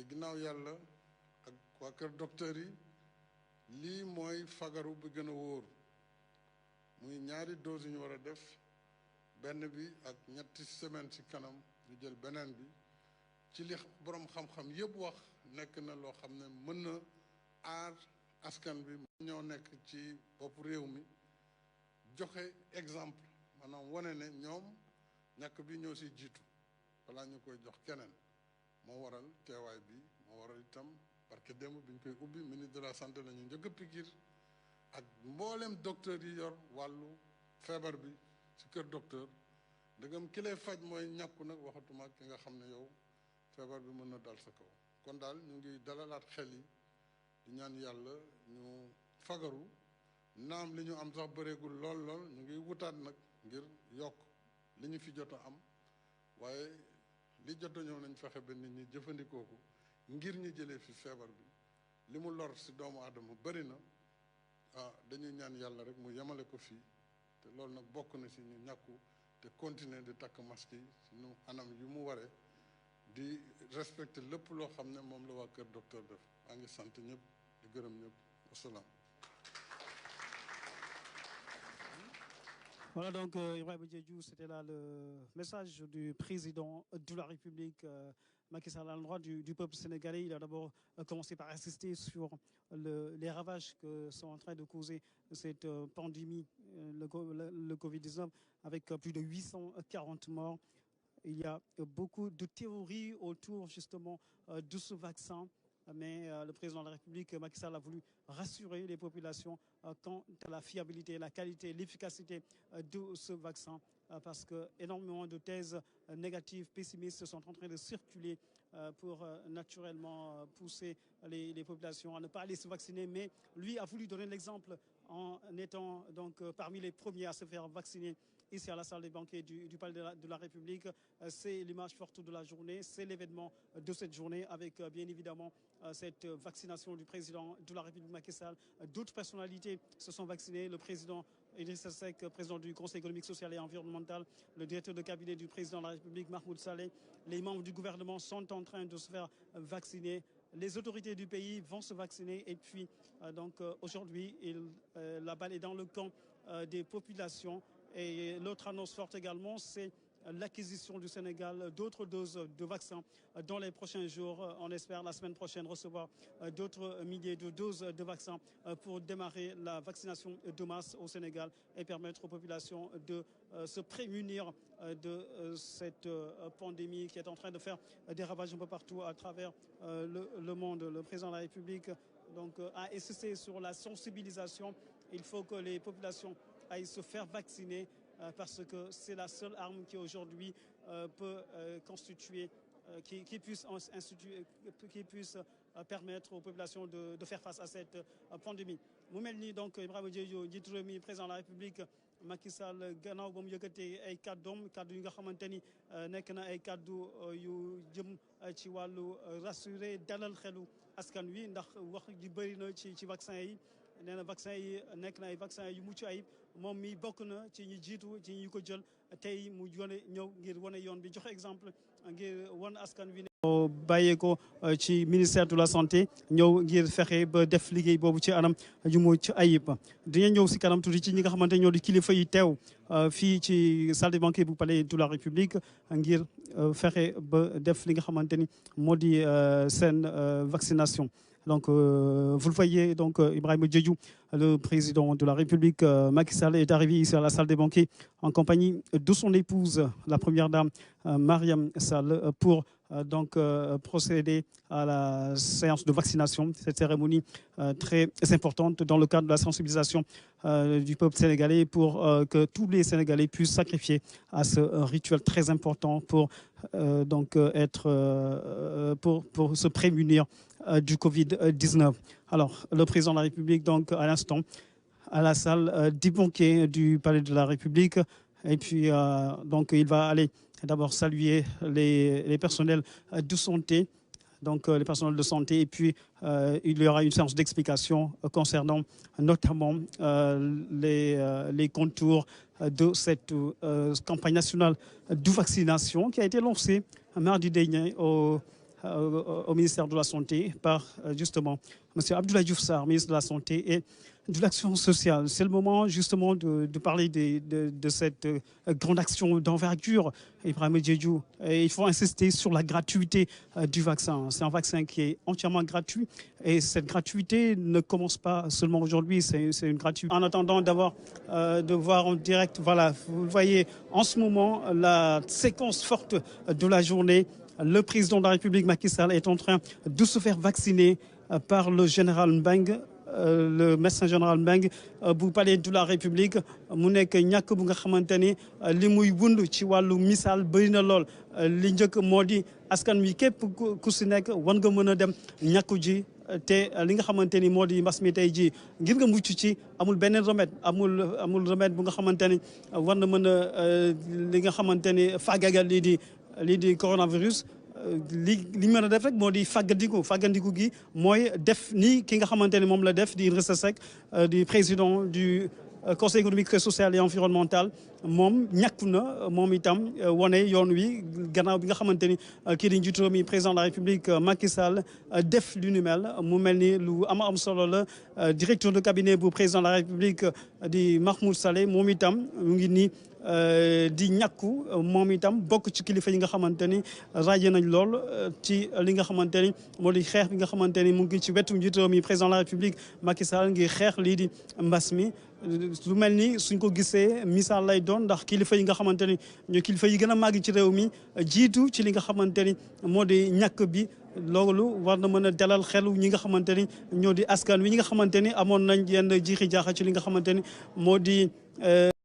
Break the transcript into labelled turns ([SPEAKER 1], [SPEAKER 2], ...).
[SPEAKER 1] ginnaaw yàlla ak waa kër docteur yi lii mooy fagaru bi gën a wóor muy ñaari dose yu ñu war a def benn bi ak ñetti semaine ci kanam ñu jël beneen bi ci li borom xam-xam yëpp wax nekk na loo xam ne mën na aar askan bi ñoo nekk ci bopp réew mi joxe exemple maanaam wane ne ñoom ñàkk bi ñoo si jiitu balaa ñu koy jox keneen moo waral teewaay bi moo waral itam parce que démb bi ñu koy ubbi ministre de la santé la ñu njëkk a pikiir ak mboolem docteur yi yor wàllu feebar bi ci kër docteur ndegam ki lay faj mooy ñàkku nag waxatuma ki nga xam ne yow feebar bi mën na dal sa kaw kon daal ñu ngi dalalaat xel yi di ñaan yàlla ñu fagaru naam li ñu am sax bëreegul lool ñu ngi wutaat nag ngir yokk li ñu fi jot a am waaye li jot a ñëw nañ fexe ba nit ñi jëfandikoo ko ngir ñu jëlee fi feebar bi li mu lor si doomu aadama bëri na dañuy ñaan yàlla rek mu yemale ko fii te loolu nag bokk na si ñu ñàkku te continuer di takk masque yi si nu anam yu mu waree di respecter lépp loo xam ne moom la waa kër docteur def maa ngi sant ñëpp di gërëm ñëpp wasalaam.
[SPEAKER 2] Voilà donc Ibrahima Diédhiou, c'était là le message du président de la République Macky Sall à l'endroit du peuple sénégalais. Il a d'abord commencé par insister sur les ravages que sont en train de causer cette pandémie, le Covid-19, avec plus de 840 morts. Il y a beaucoup de théories autour justement de ce vaccin. Mais le président de la République, Macky Sall, a voulu rassurer les populations quant à la fiabilité, la qualité, l'efficacité de ce vaccin, parce que énormément de thèses négatives, pessimistes sont en train de circuler pour naturellement pousser les populations à ne pas aller se vacciner. Mais lui a voulu donner l'exemple en étant donc parmi les premiers à se faire vacciner ici à la salle des banquets du Palais de la République. C'est l'image forte de la journée, c'est l'événement de cette journée avec bien évidemment cette vaccination du président de la République Macky Sall. D'autres personnalités se sont vaccinées, le président Idrissa Seck, président du Conseil économique, social et environnemental, le directeur de cabinet du président de la République Mahmoud Saleh. Les membres du gouvernement sont en train de se faire vacciner. Les autorités du pays vont se vacciner et puis donc aujourd'hui la balle est dans le camp des populations. Et l'autre annonce forte également, c'est l'acquisition du Sénégal d'autres doses de vaccins dans les prochains jours. On espère la semaine prochaine recevoir d'autres milliers de doses de vaccins pour démarrer la vaccination de masse au Sénégal et permettre aux populations de se prémunir de cette pandémie qui est en train de faire des ravages un peu partout à travers le monde. Le président de la République donc, a insisté sur la sensibilisation. Il faut que les populations aillent se faire vacciner parce que c'est la seule arme qui aujourd'hui peut constituer, qui puisse permettre aux populations de faire face à cette pandémie. mu mel nii donc Ibrahima Diédhiou njiitu réew mi président de la République Macky Sall gannaaw ba mu yëkkatee ay kàddoom kàddu yi nga xamante ni nekk na ay kàddu yu jëm ci wàllu rassurer dalal xelu askan wi ndax wax ji bëri na ci vaccin yi. nee na vaccin yi nekk na ay vaccin yu mucc ayib moom mi bokk na ci ñi jiitu ci ñi ko jël tey mu ñëw ngir wane yoon bi joxe exemple ngir wan askan wi ne bàyyee ko ci ministère de la santé ñëw ngir fexe ba def liggéey boobu ci anam yu mucc ayib. dina ñëw si kanam tuuti ci ñi nga xamante ñoo di kilifa yi teew fii ci salle des banquets bu palais de la République ngir fexe ba def li nga xamante ni moo di seen vaccination. Donc, vous le voyez, donc Ibrahima Diédhiou, le président de la République, Macky Sall, est arrivé ici à la salle des banquets en compagnie de son épouse, la première dame, Mariam Sall, pour donc procéder à la séance de vaccination. Cette cérémonie très importante dans le cadre de la sensibilisation du peuple sénégalais pour que tous les Sénégalais puissent sacrifier à ce rituel très important pour donc pour se prémunir du Covid-19. Alors, le président de la République, donc, à l'instant, à la salle des banquets du Palais de la République. Et puis, donc, il va aller d'abord saluer les personnels de santé, donc les personnels de santé. Et puis, il y aura une séance d'explication concernant notamment les contours de cette campagne nationale de vaccination qui a été lancée mardi dernier au ministère de la Santé par justement M. Abdoulaye Diouf Sarr, ministre de la Santé et de l'Action sociale. C'est le moment justement de parler de cette grande action d'envergure, Ibrahima Diédhiou. Et il faut insister sur la gratuité du vaccin. C'est un vaccin qui est entièrement gratuit et cette gratuité ne commence pas seulement aujourd'hui, c'est une gratuité. En attendant de voir en direct, voilà, vous voyez en ce moment la séquence forte de la journée. Le président de la République, Macky Sall, est en train de se faire vacciner par le général Mbengue, le médecin général Mbengue bu palais de la République. Mu nekk ñàkk bu nga xamante ni li muy wund ci wàllu misaal bëri na lool li njëkk moo di askan wi képp ku si nekk war nga mën a dem ñàkku ji te li nga xamante ni moo di mbas mi tey jii ngir nga mucc ci amul beneen remède amul remède bu nga xamante ni war na mën a li nga xamante ni faagagal lii di coronavirus. li mën a def rek moo di fàggandiku gi mooy def ni ki nga xamante ne moom la def di Idrissa Seck di président du conseil économique social et environnemental moom ñàkku na moom itam wane yoon wi gannaaw bi nga xamante ni kii di njiitu réew mi président de la République Macky Sall def lu ni mel mu mel ni lu am solo la directeur de cabinet bu président de la République di Mahmoud Saleh moom itam mu ngi nii di ñàkku moom itam bokk ci kilifa yi nga xamante ni ràññee nañ lool ci li nga xamante ni moo di xeex bi nga xamante ni mu ngi ci wetu njiitu réew mi président de la République Macky Sall ngir xeex lii di mbas mi. lu mel ni suñ ko gisee misaal lay doon ndax kilifa yi nga xamante ni ñoo kilifa yi gën a màgg ci réew mi jiitu ci li nga xamante ni moo di ñàkk bi. loolu war na mën a dalal xelu ñi nga xamante ni ñoo di askan wi ñi nga xamante ni amoon nañ yenn jiixi jaaxa ci li nga xamante ni moo di